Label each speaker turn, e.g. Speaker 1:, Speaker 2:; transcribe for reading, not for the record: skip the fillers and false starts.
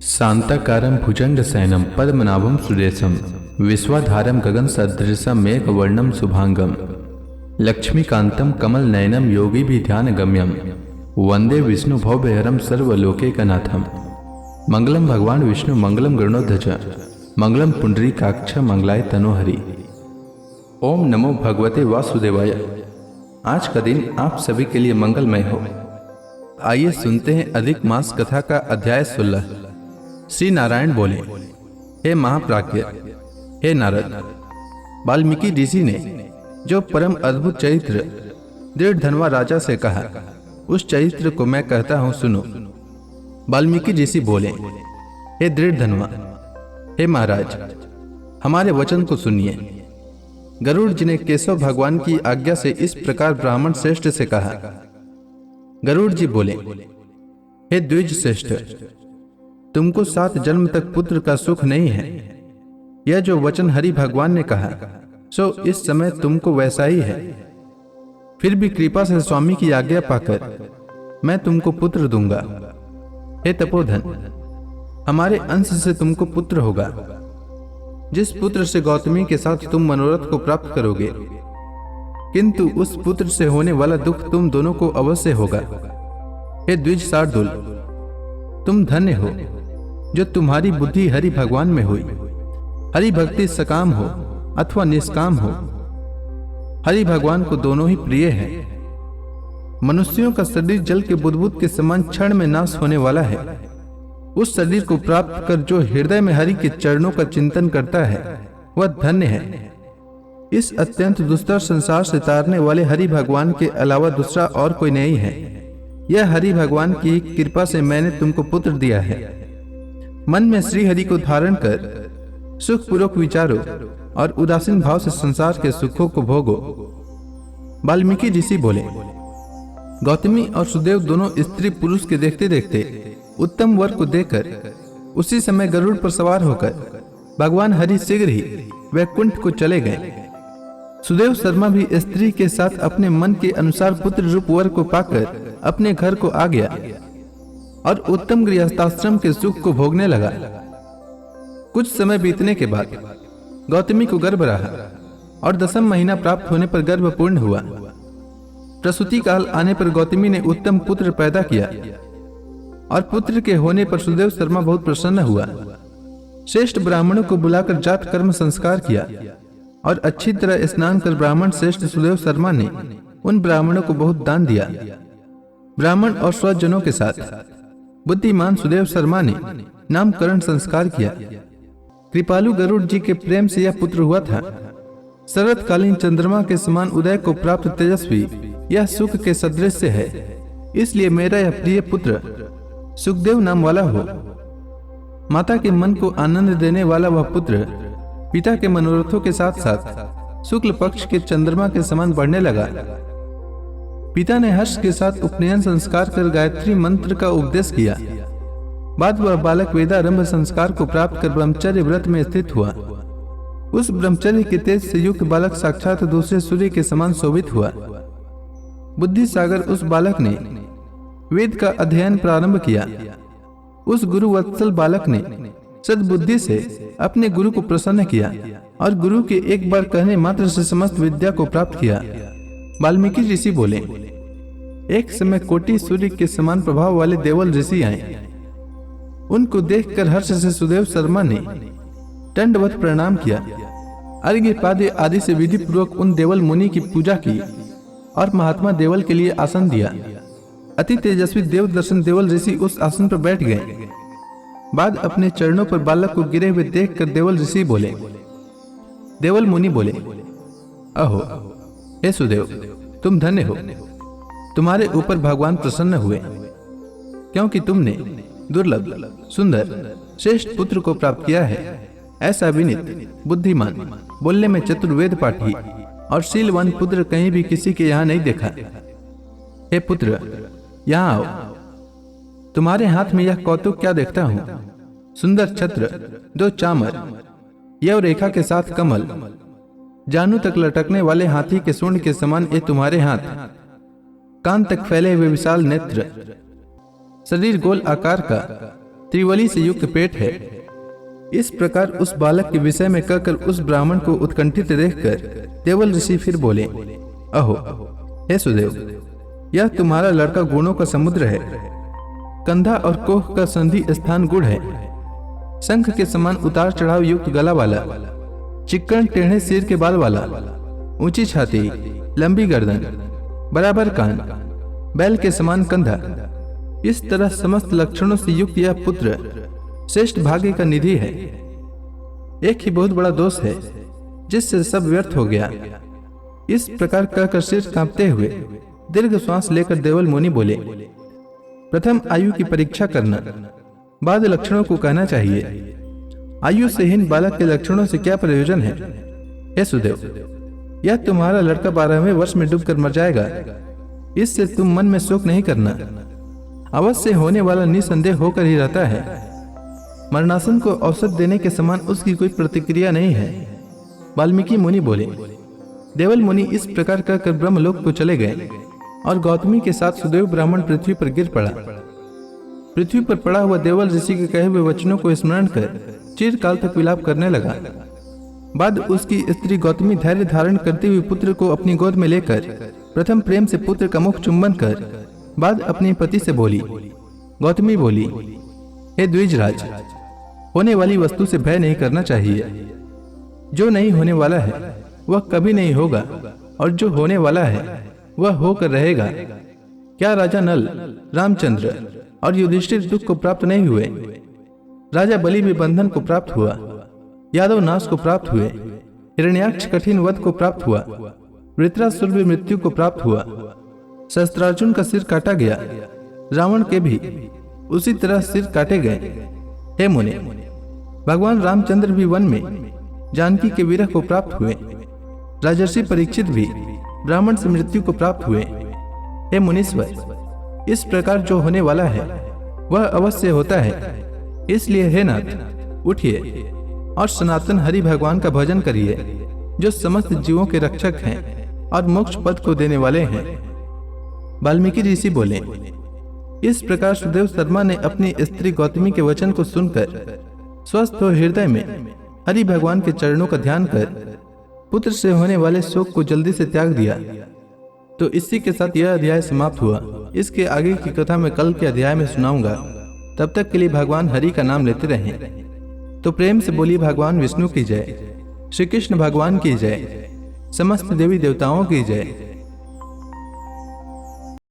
Speaker 1: शांताकारं भुजंगशयनं पद्मनाभं सुरेशं विश्वाधारं गगनसदृशं मेघवर्णं शुभांगं लक्ष्मीकान्तं कमलनयनं योगिभिध्यानगम्यं वन्दे विष्णुभवभयहरं सर्वलोकैकनाथं। मंगलम भगवान विष्णु मंगलम गरुड़ध्वज मंगलम पुंडरीकाक्ष मंगलाय तनोहरि। ओम नमो भगवते वासुदेवाय। आज का दिन आप सभी के लिए मंगलमय हो। आइए सुनते हैं अधिक मास कथा का अध्याय 16। श्री नारायण बोले, हे महाप्राज्ञ, हे नारद, वाल्मीकि ऋषि ने जो परम अद्भुत चरित्र दृढ़धनवा राजा से कहा, उस चरित्र को मैं कहता हूं, सुनो। वाल्मीकि ऋषि बोले, हे दृढ़धनवा, हे महाराज, हमारे वचन को सुनिए। गरुड़ जी ने केशव भगवान की आज्ञा से इस प्रकार ब्राह्मण श्रेष्ठ से कहा। गरुड़ जी बोले, हे द्विज श्रेष्ठ, तुमको 7 जन्म तक पुत्र का सुख नहीं है। यह जो वचन हरि भगवान ने कहा, सो इस समय तुमको वैसा ही है। फिर भी कृपा से स्वामी की आज्ञा पाकर मैं तुमको पुत्र दूंगा। हे तपोधन, हमारे अंश से तुमको पुत्र होगा। जिस पुत्र से गौतमी के साथ तुम मनोरथ को प्राप्त करोगे, किंतु उस पुत्र से होने वाला दुख तुम दोनों को अवश्य होगा। हे द्विज शार्दूल, तुम धन्य हो जो तुम्हारी बुद्धि हरि भगवान में हुई। हरि भक्ति सकाम हो अथवा निष्काम हो, हरि भगवान को दोनों ही प्रिय है। मनुष्यों का शरीर जल के बुदबुद के समान क्षण में नाश होने वाला है। उस शरीर को प्राप्त कर जो हृदय में हरि के चरणों का चिंतन करता है, वह धन्य है। इस अत्यंत दुस्तर संसार से तारने वाले हरि भगवान के अलावा दूसरा और कोई नहीं है। यह हरि भगवान की कृपा से मैंने तुमको पुत्र दिया है। मन में श्री हरि को धारण कर सुखपूर्वक विचारो और उदासीन भाव से संसार के सुखों को भोगो। वाल्मीकि ऋषि बोले, गौतमी और सुदेव दोनों स्त्री पुरुष के देखते देखते उत्तम वर को देखकर उसी समय गरुड़ पर सवार होकर भगवान हरि शीघ्र ही वैकुंठ को चले गए। सुदेव शर्मा भी स्त्री के साथ अपने मन के अनुसार पुत्र रूप वर को पाकर अपने घर को आ गया और उत्तम गृहस्थाश्रम के सुख को भोगने लगा। कुछ समय बीतने के बाद गौतमी को गर्भ रहा और 10वां महीना प्राप्त होने पर गर्भ पूर्ण हुआ। प्रसूति काल आने पर गौतमी ने उत्तम पुत्र पैदा किया और पुत्र के होने पर सुदेव शर्मा बहुत प्रसन्न हुआ। श्रेष्ठ ब्राह्मणों को बुलाकर जात कर्म संस्कार किया और अच्छी तरह स्नान कर ब्राह्मण श्रेष्ठ सुदेव शर्मा ने उन ब्राह्मणों को बहुत दान दिया। ब्राह्मण और स्वजनों के साथ बुद्धिमान सुदेव शर्मा ने नामकरण संस्कार किया। कृपालु गरुड़ जी के प्रेम से यह पुत्र हुआ था। शरतकालीन चंद्रमा के समान उदय को प्राप्त तेजस्वी यह सुख के सदृश है। इसलिए मेरा यह प्रिय पुत्र सुखदेव नाम वाला हो। माता के मन को आनंद देने वाला वह पुत्र पिता के मनोरथों के साथ साथ शुक्ल पक्ष के चंद्रमा के समान बढ़ने लगा। पिता ने हर्ष के साथ उपनयन संस्कार कर गायत्री मंत्र का उपदेश किया। बाद वह बालक वेदारंभ संस्कार को प्राप्त कर ब्रह्मचर्य व्रत में स्थित हुआ। उस ब्रह्मचर्य के तेज से युक्त बालक साक्षात दूसरे सूर्य के समान शोभित हुआ। बुद्धि सागर उस बालक ने वेद का अध्ययन प्रारंभ किया। उस गुरु वत्सल बालक ने सद्बुद्धि से अपने गुरु को प्रसन्न किया और गुरु के एक बार कहने मात्र से समस्त विद्या को प्राप्त किया। वाल्मीकि ऋषि बोले, एक समय कोटि सूर्य के समान प्रभाव वाले देवल ऋषि आए। उनको देखकर हर्ष से सुदेव शर्मा ने दंडवत प्रणाम किया। अर्घ्य पाद्य आदि से विधि पूर्वक उन देवल मुनि की पूजा की और महात्मा देवल के लिए आसन दिया। अति तेजस्वी देव दर्शन देवल ऋषि उस आसन पर बैठ गए। बाद अपने चरणों पर बालक को गिरे हुए देखकर देवल ऋषि बोले, देवल मुनि बोले, अहो हे सुदेव, तुम धन्य हो। तुम्हारे ऊपर भगवान प्रसन्न हुए, क्योंकि तुमने दुर्लभ सुंदर श्रेष्ठ पुत्र को प्राप्त किया है। ऐसा विनीत बुद्धिमान, बोलने में चतुर्वेद पाठी और शीलवान पुत्र कहीं भी किसी के यहाँ नहीं देखा। हे पुत्र, यहाँ आओ। तुम्हारे हाथ में यह कौतुक क्या देखता हूं? सुंदर छत्र, 2 चामर, यव रेखा के साथ कमल, जानू तक लटकने वाले हाथी के सूंड के समान ये तुम्हारे हाथ, कान तक फैले हुए विशाल नेत्र, शरीर गोल आकार का, त्रिवली से युक्त पेट है। इस प्रकार उस बालक के विषय में कहकर उस ब्राह्मण को उत्कंठित देखकर देवल ऋषि फिर बोले, अहो हे सुदेव, यह तुम्हारा लड़का गुणों का समुद्र है। कंधा और कोह का संधि स्थान गुड़ है। शंख के समान उतार चढ़ाव युक्त गला वाला, चिक्कन टेढ़े सिर के बाल वाला, ऊंची छाती, लंबी गर्दन, बराबर कान, बैल के समान कंधा, इस तरह समस्त लक्षणों से युक्त यह पुत्र श्रेष्ठ भाग्य का निधि है। एक ही बहुत बड़ा दोष है जिससे सब व्यर्थ हो गया। इस प्रकार कहकर सिर कांपते हुए दीर्घ श्वास लेकर देवल मुनि बोले, प्रथम आयु की परीक्षा करना, बाद लक्षणों को कहना चाहिए। आयु से हीन बालक के लक्षणों से क्या प्रयोजन है? हे सुदेव, यह तुम्हारा लड़का 12वें वर्ष में डूबकर मर जाएगा। इससे तुम मन में शोक नहीं करना। अवश्य होने वाला निसंदेह होकर ही रहता है। मरणासन को औषध देने के समान उसकी कोई प्रतिक्रिया नहीं है। वाल्मीकि मुनि बोले। देवल मुनि इस प्रकार कहकर ब्रह्मलोक को चले गए और गौतमी के साथ सुदेव ब्राह्मण पृथ्वी पर गिर पड़ा। पृथ्वी पर पड़ा हुआ देवल ऋषि के कहे हुए वचनों को स्मरण कर चिरकाल तक विलाप करने लगा। बाद उसकी स्त्री गौतमी धैर्य धारण करते हुए पुत्र को अपनी गोद में लेकर प्रथम प्रेम से पुत्र का मुख चुंबन कर बाद अपने पति से बोली। गौतमी बोली, हे द्विजराज, होने वाली वस्तु से भय नहीं करना चाहिए। जो नहीं होने वाला है वह कभी नहीं होगा, और जो होने वाला है वह होकर रहेगा। क्या राजा नल, रामचंद्र और युधिष्ठिर दुख को प्राप्त नहीं हुए? राजा बलि भी बंधन को प्राप्त हुआ, यादव नाश को प्राप्त हुए, हिरण्याक्ष कठिन वध को प्राप्त हुआ, वृत्रासुर भी मृत्यु को प्राप्त हुआ, शस्त्रार्जुन का सिर काटा गया, रावण के भी उसी तरह सिर काटे गए। हे मुने, भगवान रामचंद्र भी वन में जानकी के विरह को प्राप्त हुए, राजर्षि परीक्षित भी ब्राह्मण से मृत्यु को प्राप्त हुए। हे मुनीश्वर, इस प्रकार जो होने वाला है वह अवश्य होता है। इसलिए हे नाथ, उठिए और सनातन हरि भगवान का भजन करिए, जो समस्त जीवों के रक्षक हैं और मोक्ष पद को देने वाले हैं। वाल्मीकि ऋषि बोले। इस प्रकार सुदेव शर्मा ने अपनी स्त्री गौतमी के वचन को सुनकर स्वस्थ हो हृदय में हरि भगवान के चरणों का ध्यान कर पुत्र से होने वाले शोक को जल्दी से त्याग दिया। तो इसी के साथ यह अध्याय समाप्त हुआ। इसके आगे की कथा मैं कल के अध्याय में सुनाऊंगा। तब तक के लिए भगवान हरि का नाम लेते रहें। तो प्रेम से बोलिए भगवान विष्णु की जय, श्री कृष्ण भगवान की जय, समस्त देवी देवताओं की जय।